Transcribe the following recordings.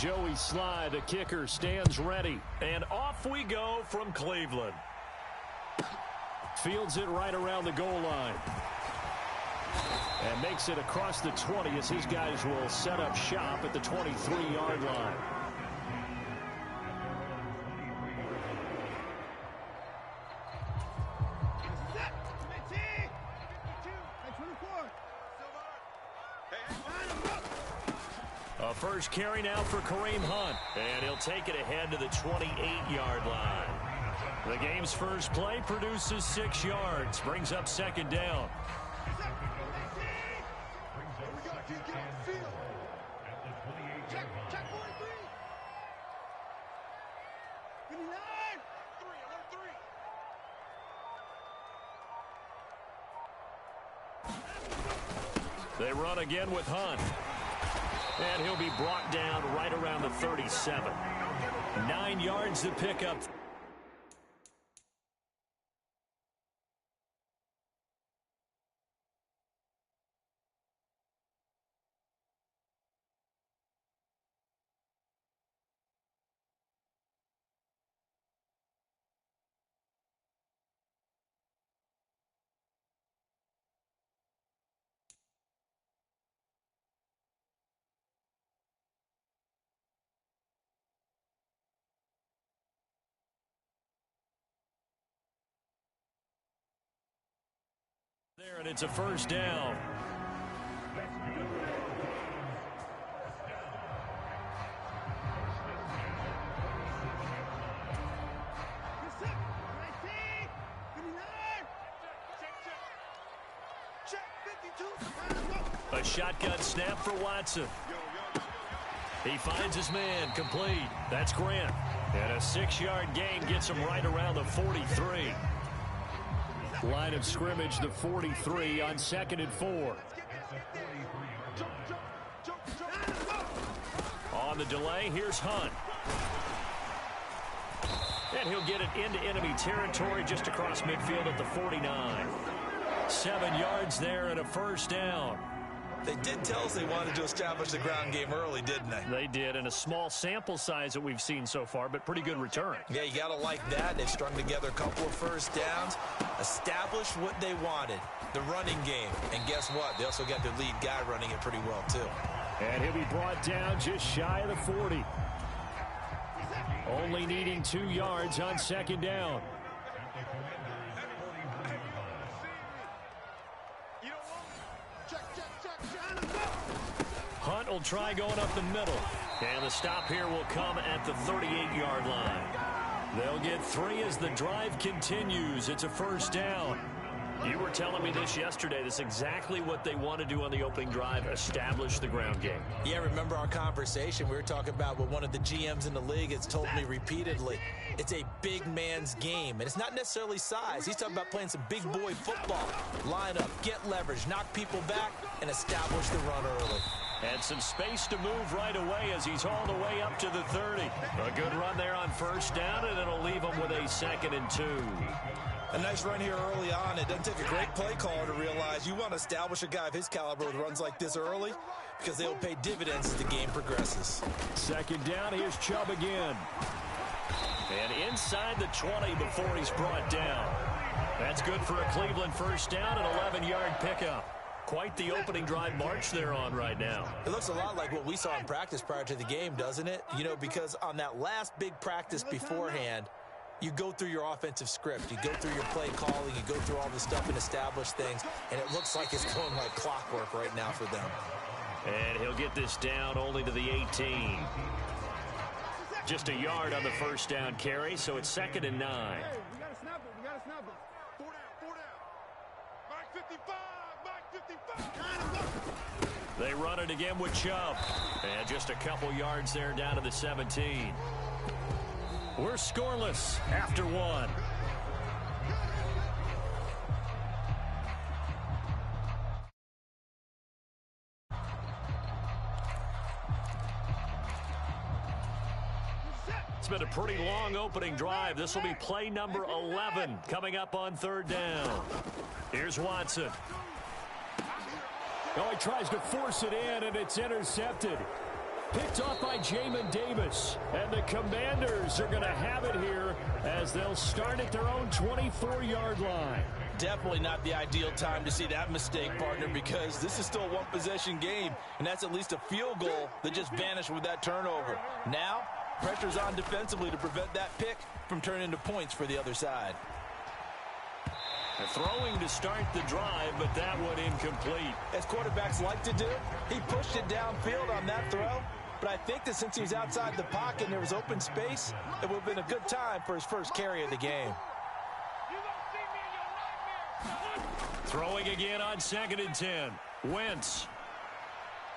Joey Sly, the kicker, stands ready. And off we go from Cleveland. Fields it right around the goal line. And makes it across the 20 as his guys will set up shop at the 23-yard line. A first carry now for Kareem Hunt. And he'll take it ahead to the 28-yard line. The game's first play produces 6 yards. Brings up second down. They run again with Hunt. And he'll be brought down right around the 37. 9 yards to pick up. There, and it's a first down. A shotgun snap for Watson. He finds his man, complete. That's Grant. And a 6-yard gain gets him right around the 43. Line of scrimmage, the 43 on 2nd and 4. On the delay, here's Hunt. And he'll get it into enemy territory just across midfield at the 49. 7 yards there and a first down. They did tell us they wanted to establish the ground game early, didn't they? They did, and a small sample size that we've seen so far, but pretty good return. Yeah, you got to like that. They've strung together a couple of first downs, established what they wanted, the running game. And guess what? They also got their lead guy running it pretty well, too. And he'll be brought down just shy of the 40. Only needing 2 yards on 2nd down. Hunt will try going up the middle. And the stop here will come at the 38-yard line. They'll get 3 as the drive continues. It's a first down. You were telling me this yesterday. This is exactly what they want to do on the opening drive, establish the ground game. Yeah, remember our conversation? We were talking about what one of the GMs in the league has told me repeatedly. It's a big man's game, and it's not necessarily size. He's talking about playing some big boy football. Line up, get leverage, knock people back, and establish the run early. And some space to move right away as he's all the way up to the 30. A good run there on first down, and it'll leave him with a 2nd and 2. A nice run here early on. It doesn't take a great play caller to realize you want to establish a guy of his caliber with runs like this early because they'll pay dividends as the game progresses. 2nd down, here's Chubb again. And inside the 20 before he's brought down. That's good for a Cleveland first down, an 11-yard pickup. Quite the opening drive march they're on right now. It looks a lot like what we saw in practice prior to the game, doesn't it? You know, because on that last big practice beforehand, you go through your offensive script. You go through your play calling. You go through all the stuff and establish things. And it looks like it's going like clockwork right now for them. And he'll get this down only to the 18. Just a yard on the first down carry, so it's 2nd and 9. Hey, we got to snap it. We got to snap it. 4 down. Mike 55. They run it again with Chubb. And just a couple yards there down to the 17. We're scoreless after 1. It's been a pretty long opening drive. This will be play number 11 coming up on 3rd down. Here's Watson. Oh, he tries to force it in, and it's intercepted. Picked off by Jamin Davis. And the Commanders are going to have it here as they'll start at their own 24-yard line. Definitely not the ideal time to see that mistake, partner, because this is still a one-possession game, and that's at least a field goal that just vanished with that turnover. Now, pressure's on defensively to prevent that pick from turning into points for the other side. Throwing to start the drive, but that one incomplete. As quarterbacks like to do, he pushed it downfield on that throw, but I think that since he was outside the pocket and there was open space, it would have been a good time for his first carry of the game. Throwing again on 2nd and 10. Wentz.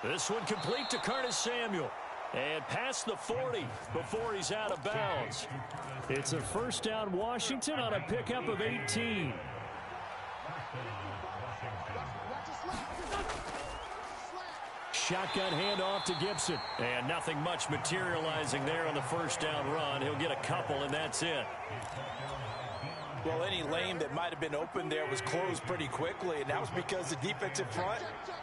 This one complete to Curtis Samuel. And past the 40 before he's out of bounds. It's a first down Washington on a pickup of 18. Shotgun handoff to Gibson. And nothing much materializing there on the first down run. He'll get a couple, and that's it. Well, any lane that might have been open there was closed pretty quickly, and that was because the defensive front,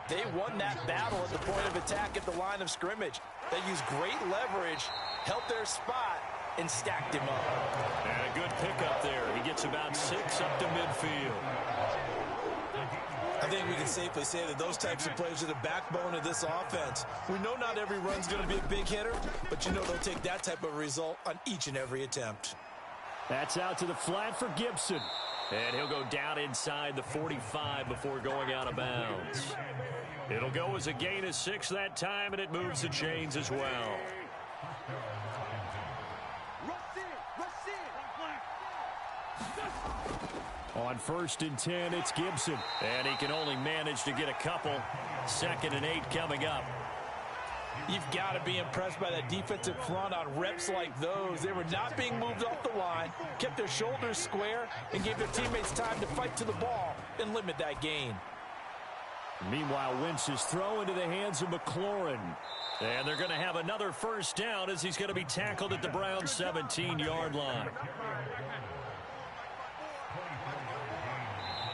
they won that battle at the point of attack at the line of scrimmage. They used great leverage, held their spot, and stacked him up. And a good pickup there. He gets about 6 up to midfield. I think we can safely say that those types of plays are the backbone of this offense. We know not every run's going to be a big hitter, but you know they'll take that type of result on each and every attempt. That's out to the flat for Gibson. And he'll go down inside the 45 before going out of bounds. It'll go as a gain of 6 that time, and it moves the chains as well. On 1st and 10, it's Gibson. And he can only manage to get a couple. 2nd and 8 coming up. You've got to be impressed by that defensive front on reps like those. They were not being moved off the line, kept their shoulders square, and gave their teammates time to fight to the ball and limit that gain. Meanwhile, Wentz is throw into the hands of McLaurin. And they're going to have another first down as he's going to be tackled at the Browns' 17-yard line.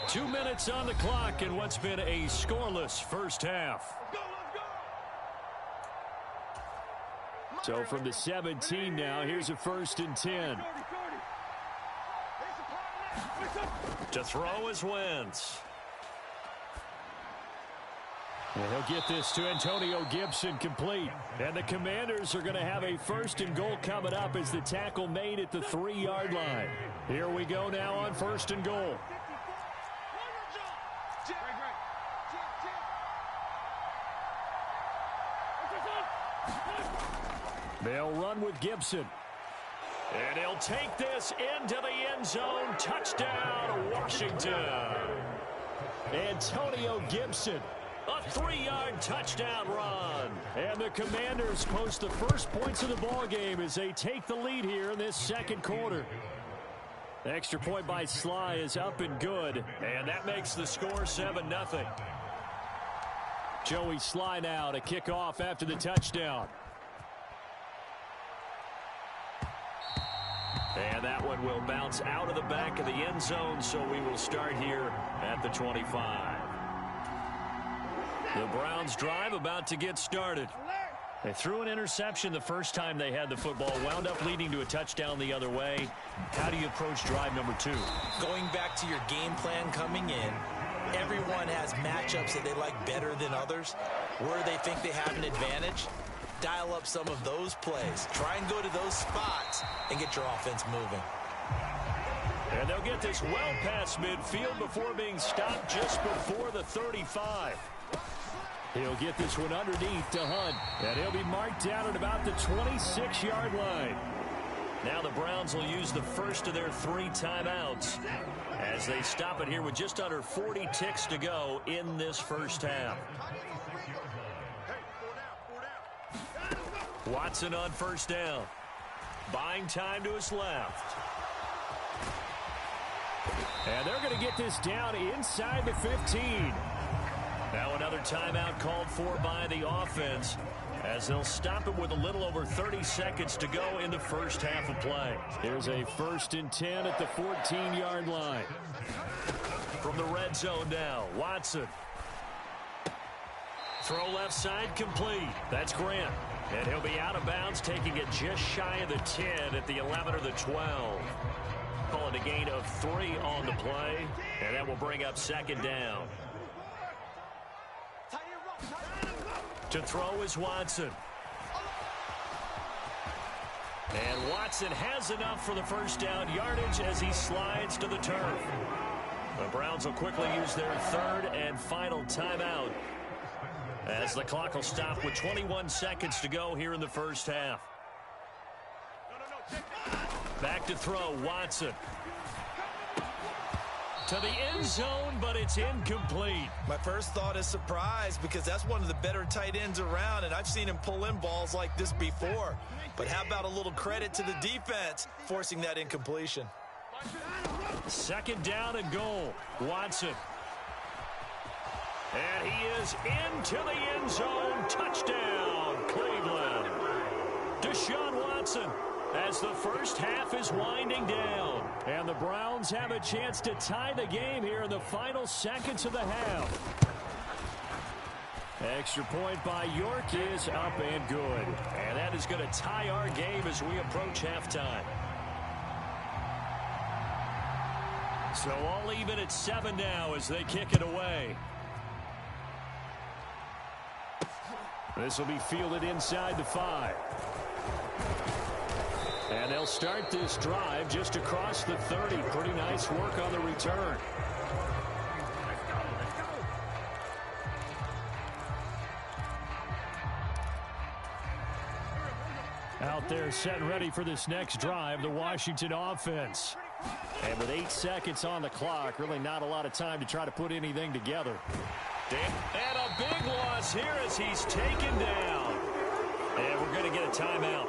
2 minutes on the clock in what's been a scoreless first half. So from the 17 now, here's a 1st and 10. To throw is Wentz. And he'll get this to Antonio Gibson complete. And the Commanders are going to have a 1st and goal coming up as the tackle made at the 3-yard line. Here we go now on 1st and goal. They'll run with Gibson. And he'll take this into the end zone. Touchdown, Washington. Antonio Gibson, a 3-yard touchdown run. And the Commanders post the first points of the ballgame as they take the lead here in this second quarter. The extra point by Sly is up and good. And that makes the score 7-0. Joey Sly now to kick off after the touchdown. And that one will bounce out of the back of the end zone, so we will start here at the 25. The Browns drive about to get started. They threw an interception the first time they had the football, wound up leading to a touchdown the other way. How do you approach drive number 2? Going back to your game plan coming in, everyone has matchups that they like better than others. Where they think they have an advantage, dial up some of those plays. Try and go to those spots and get your offense moving. And they'll get this well past midfield before being stopped just before the 35. He'll get this one underneath to Hunt. And he'll be marked down at about the 26-yard line. Now the Browns will use the first of their 3 timeouts as they stop it here with just under 40 ticks to go in this first half. Watson on first down. Buying time to his left. And they're going to get this down inside the 15. Now another timeout called for by the offense as they'll stop it with a little over 30 seconds to go in the first half of play. Here's a 1st and 10 at the 14-yard line. From the red zone now, Watson. Throw left side complete. That's Grant. And he'll be out of bounds, taking it just shy of the 10 at the 11 or the 12. Calling a gain of 3 on the play, and that will bring up second down. To throw is Watson. And Watson has enough for the first down yardage as he slides to the turf. The Browns will quickly use their third and final timeout, as the clock will stop with 21 seconds to go here in the first half. Back to throw, Watson. To the end zone, but it's incomplete. My first thought is surprise, because that's one of the better tight ends around, and I've seen him pull in balls like this before. But how about a little credit to the defense forcing that incompletion? Second down and goal. Watson. And he is into the end zone. Touchdown, Cleveland. Deshaun Watson, as the first half is winding down. And the Browns have a chance to tie the game here in the final seconds of the half. Extra point by York is up and good. And that is going to tie our game as we approach halftime. So all even at 7 now as they kick it away. This will be fielded inside the 5. And they'll start this drive just across the 30. Pretty nice work on the return. Out there set and ready for this next drive, the Washington offense. And with 8 seconds on the clock, really not a lot of time to try to put anything together. And a big loss here as he's taken down. And we're going to get a timeout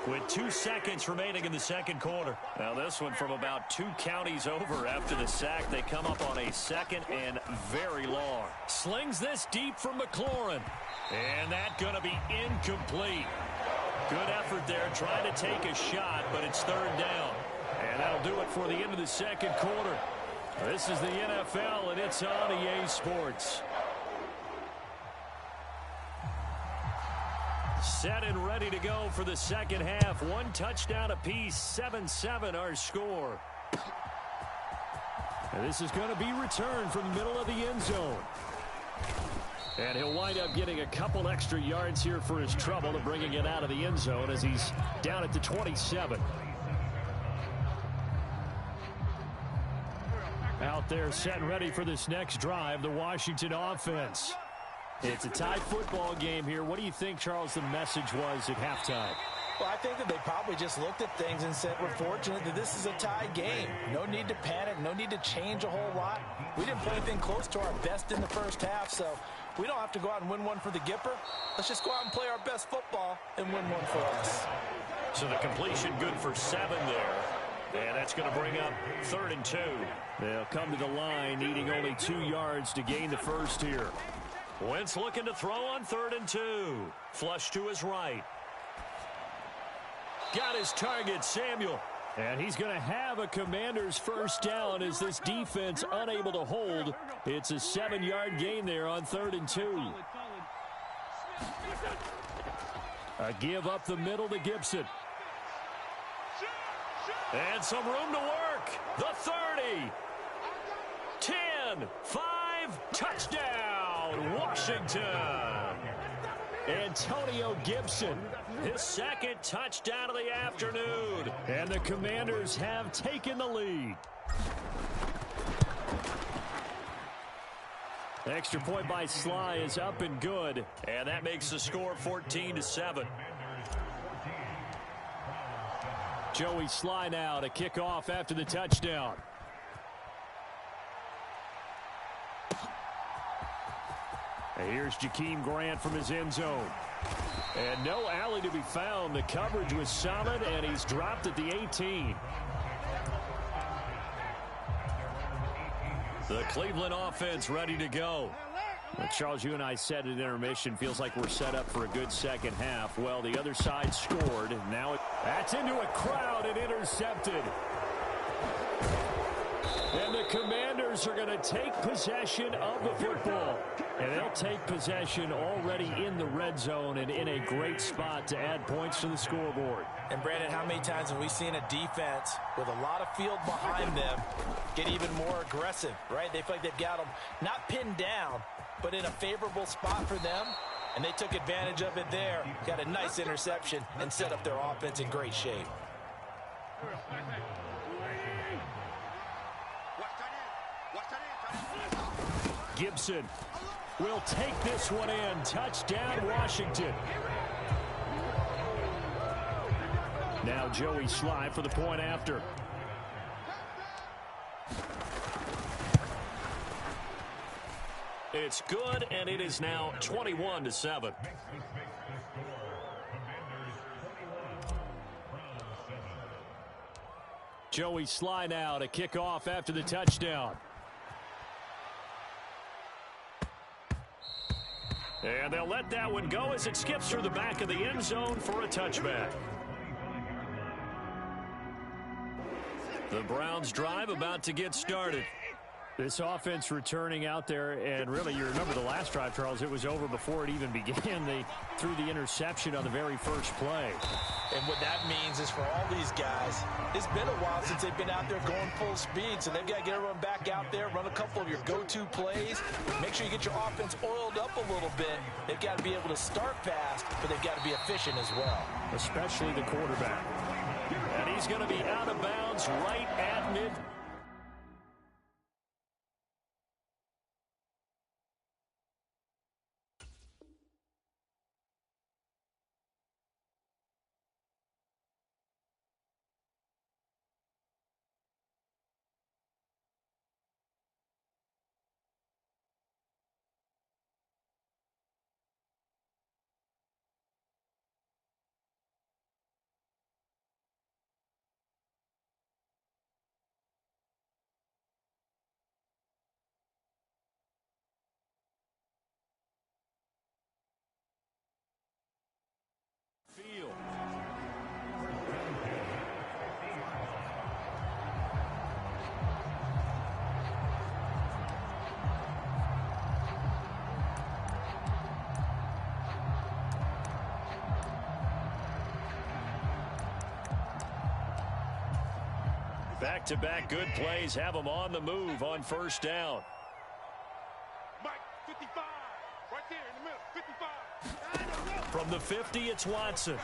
with 2 seconds remaining in the second quarter. Now this one from about 2 counties over after the sack. They come up on a second and very long. Slings this deep from McLaurin. And that's going to be incomplete. Good effort there trying to take a shot, but it's third down. And that'll do it for the end of the second quarter. This is the NFL, and it's on EA Sports. Set and ready to go for the second half. 1 touchdown apiece, 7-7 our score. And this is going to be returned from the middle of the end zone. And he'll wind up getting a couple extra yards here for his trouble and bringing it out of the end zone as he's down at the 27. Out there set and ready for this next drive, the Washington offense. It's a tied football game here. What do you think, Charles, the message was at halftime? Well, I think that they probably just looked at things and said, we're fortunate that this is a tied game. No need to panic, no need to change a whole lot. We didn't play anything close to our best in the first half, so we don't have to go out and win one for the Gipper. Let's just go out and play our best football and win one for us. So the completion good for 7 there. And that's going to bring up 3rd and 2. They'll come to the line, needing only 2 yards to gain the first here. Wentz looking to throw on 3rd and 2. Flush to his right. Got his target, Samuel. And he's going to have a Commander's first down as this defense unable to hold. It's a 7-yard gain there on 3rd and 2. A give up the middle to Gibson. And some room to work. The 30. 10. 5. Touchdown. Washington. Antonio Gibson. His second touchdown of the afternoon. And the Commanders have taken the lead. Extra point by Sly is up and good. And that makes the score 14-7. Joey Sly now to kick off after the touchdown. And here's Jakeem Grant from his end zone. And no alley to be found. The coverage was solid, and he's dropped at the 18. The Cleveland offense ready to go. Well, Charles, you and I said at intermission, feels like we're set up for a good second half. Well, the other side scored. Now that's into a crowd and intercepted. And the Commanders are going to take possession of the football. And they'll take possession already in the red zone and in a great spot to add points to the scoreboard. And, Brandon, how many times have we seen a defense with a lot of field behind them get even more aggressive, right? They feel like they've got them not pinned down, but in a favorable spot for them. And they took advantage of it there, got a nice interception, and set up their offense in great shape. Gibson will take this one in. Touchdown, Washington. Now Joey Sly for the point after. It's good, and it is now 21-7. Joey Sly now to kick off after the touchdown. And they'll let that one go as it skips through the back of the end zone for a touchback. The Browns drive about to get started. This offense returning out there, and really, you remember the last drive, Charles, it was over before it even began. They threw the interception on the very first play. And what that means is for all these guys, it's been a while since they've been out there going full speed, so they've got to get everyone back out there, run a couple of your go-to plays, make sure you get your offense oiled up a little bit. They've got to be able to start fast, but they've got to be efficient as well. Especially the quarterback. And he's going to be out of bounds right at mid. Back-to-back good plays have them on the move on first down. Mike, 55. Right there in the middle, 55. From the 50, it's Watson.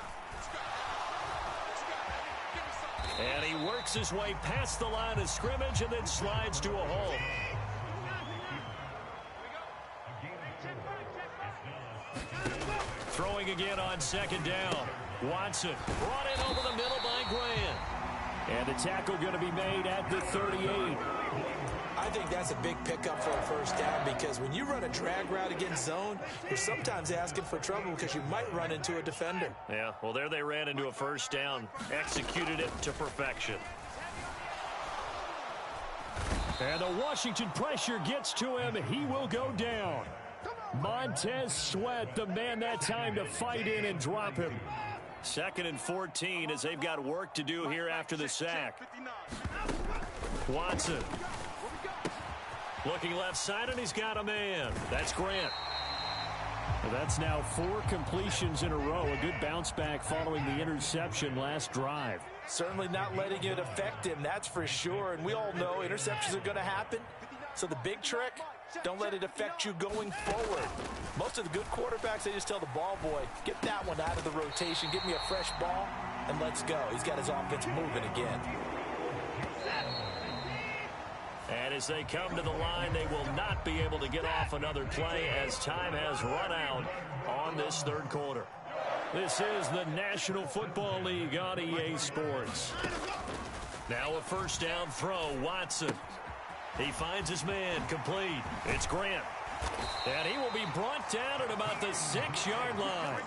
And he works his way past the line of scrimmage and then slides to a halt. Throwing again on second down. Watson brought in over the middle by Grant. And a tackle going to be made at the 38. I think that's a big pickup for a first down because when you run a drag route against zone, you're sometimes asking for trouble because you might run into a defender. Yeah, well, there they ran into a first down, executed it to perfection. And the Washington pressure gets to him. He will go down. Montez Sweat, the man that time to fight in and drop him. 2nd and 14 as they've got work to do here after the sack. Watson looking left side, and he's got a man. That's Grant. Well, that's now 4 completions in a row. A good bounce back following the interception last drive. Certainly not letting it affect him, that's for sure. And we all know interceptions are going to happen. So the big trick, don't let it affect you going forward. Most of the good quarterbacks, they just tell the ball boy, get that one out of the rotation, give me a fresh ball, and let's go. He's got his offense moving again. And as they come to the line, they will not be able to get off another play as time has run out on this third quarter. This is the National Football League on EA Sports. Now a first down throw, Watson. He finds his man, complete. It's Grant. And he will be brought down at about the 6-yard line.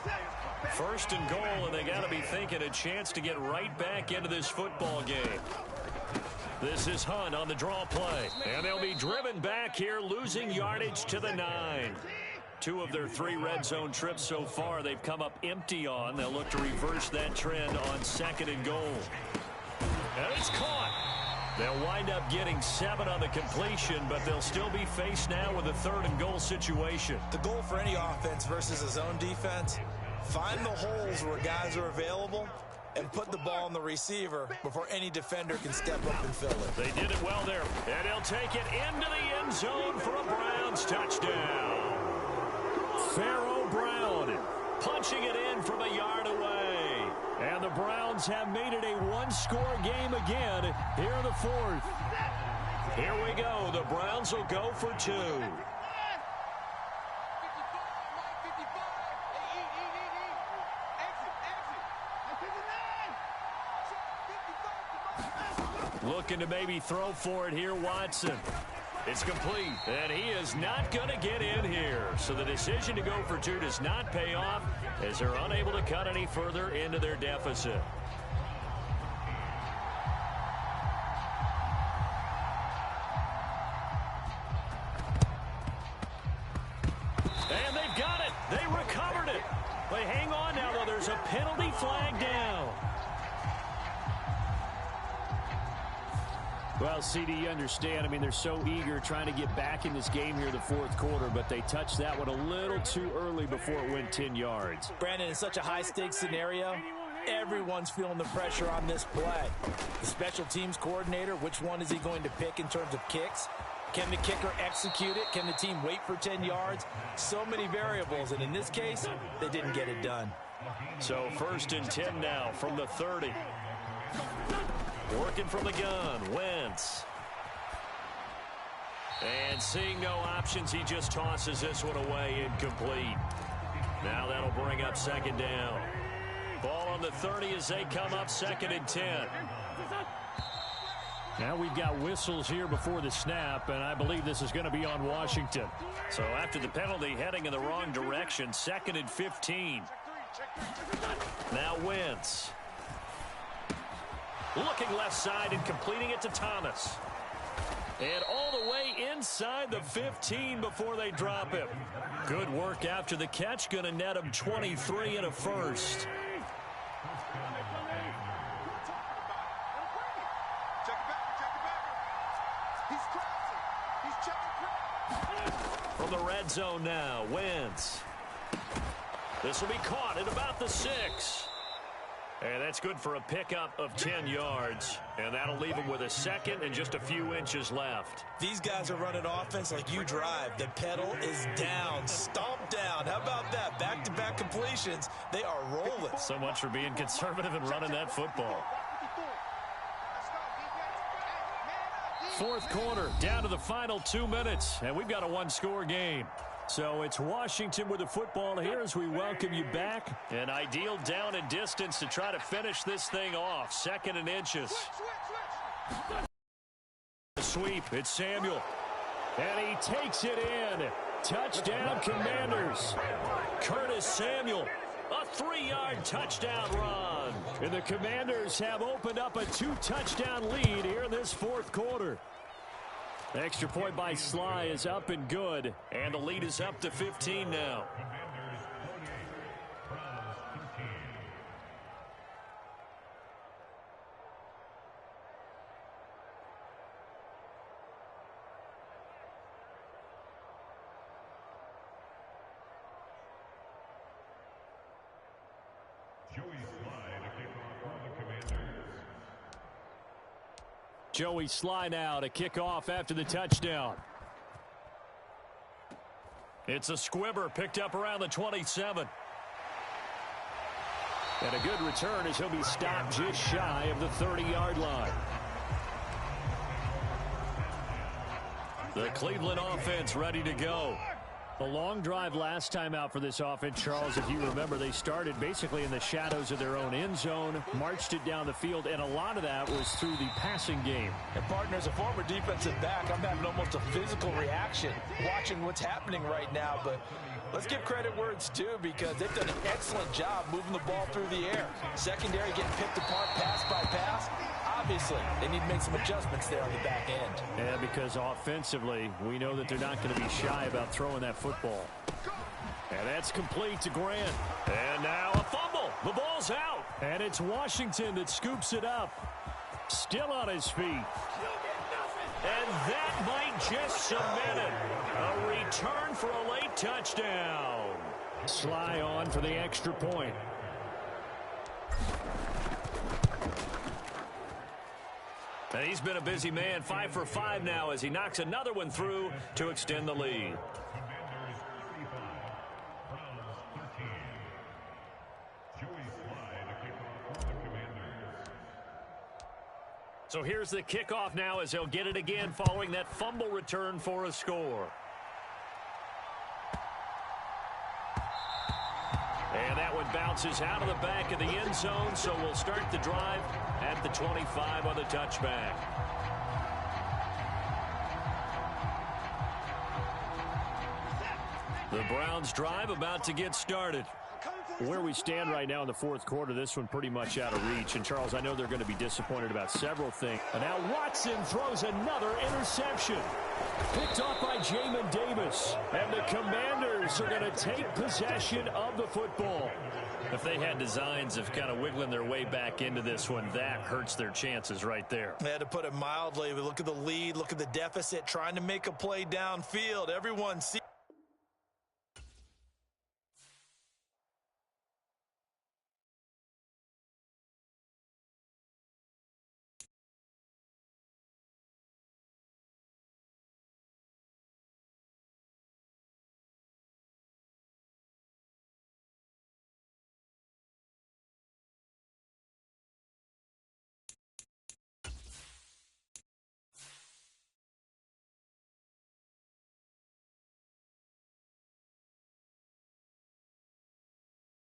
First and goal, and they got to be thinking a chance to get right back into this football game. This is Hunt on the draw play. And they'll be driven back here, losing yardage to the 9. 2 of their 3 red zone trips so far they've come up empty on. They'll look to reverse that trend on 2nd and goal. And it's caught. They'll wind up getting 7 on the completion, but they'll still be faced now with a 3rd and goal situation. The goal for any offense versus a zone defense, find the holes where guys are available and put the ball on the receiver before any defender can step up and fill it. They did it well there, and he'll take it into the end zone for a Browns touchdown. Pharaoh Brown punching it in from a yard away. And the Browns have made it a one-score game again here in the 4th. Here we go. The Browns will go for 2. Looking to maybe throw for it here, Watson. It's complete, and he is not going to get in here. So the decision to go for 2 does not pay off as they're unable to cut any further into their deficit. And they've got it. They recovered it. They hang on now, though. There's a penalty flag down. Well, CD, you understand. I mean, they're so eager trying to get back in this game here in the 4th quarter, but they touched that one a little too early before it went 10 yards. Brandon, in such a high-stakes scenario, everyone's feeling the pressure on this play. The special teams coordinator, which one is he going to pick in terms of kicks? Can the kicker execute it? Can the team wait for 10 yards? So many variables, and in this case, they didn't get it done. So 1st and 10 now from the 30. Working from the gun, Wentz. And seeing no options, he just tosses this one away, incomplete. Now that'll bring up 2nd down. Ball on the 30 as they come up 2nd and 10. Now we've got whistles here before the snap, and I believe this is going to be on Washington. So after the penalty, heading in the wrong direction, 2nd and 15. Now Wentz. Looking left side and completing it to Thomas. And all the way inside the 15 before they drop him. Good work after the catch. Going to net him 23 and a first. From the red zone now, Wentz. This will be caught at about the 6. And that's good for a pickup of 10 yards. And that'll leave him with a 2nd and just a few inches left. These guys are running offense like you drive. The pedal is down, stomp down. How about that? Back-to-back completions. They are rolling. So much for being conservative and running that football. 4th quarter, down to the final 2 minutes. And we've got a one-score game. So it's Washington with the football here as we welcome you back. An ideal down and distance to try to finish this thing off. 2nd and inches. Sweep. It's Samuel. And he takes it in. Touchdown, Commanders. Curtis Samuel. A 3-yard touchdown run. And the Commanders have opened up a 2-touchdown lead here in this 4th quarter. Extra point by Sly is up and good. And the lead is up to 15 now. Joey Sly now to kick off after the touchdown. It's a squibber picked up around the 27. And a good return as he'll be stopped just shy of the 30-yard line. The Cleveland offense ready to go. The long drive last time out for this offense, Charles, if you remember, they started basically in the shadows of their own end zone, marched it down the field, and a lot of that was through the passing game. And partner, as a former defensive back, I'm having almost a physical reaction watching what's happening right now. But let's give credit where it's due because they've done an excellent job moving the ball through the air. Secondary getting picked apart pass by pass. Obviously, they need to make some adjustments there on the back end. Yeah, because offensively, we know that they're not going to be shy about throwing that football. And that's complete to Grant. And now a fumble. The ball's out. And it's Washington that scoops it up. Still on his feet. And that might just cement it. A return for a late touchdown. Sly on for the extra point. And he's been a busy man, 5 for 5 now as he knocks another one through to extend the lead. So here's the kickoff now as they'll get it again following that fumble return for a score. And that one bounces out of the back of the end zone, so we'll start the drive at the 25 on the touchback. The Browns drive about to get started. Where we stand right now in the fourth quarter, this one pretty much out of reach. And, Charles, I know they're going to be disappointed about several things. And now Watson throws another interception. Picked off by Jamin Davis. And the Commanders are going to take possession of the football. If they had designs of kind of wiggling their way back into this one, that hurts their chances right there. Yeah, to put it mildly, we look at the lead, look at the deficit, trying to make a play downfield. Everyone sees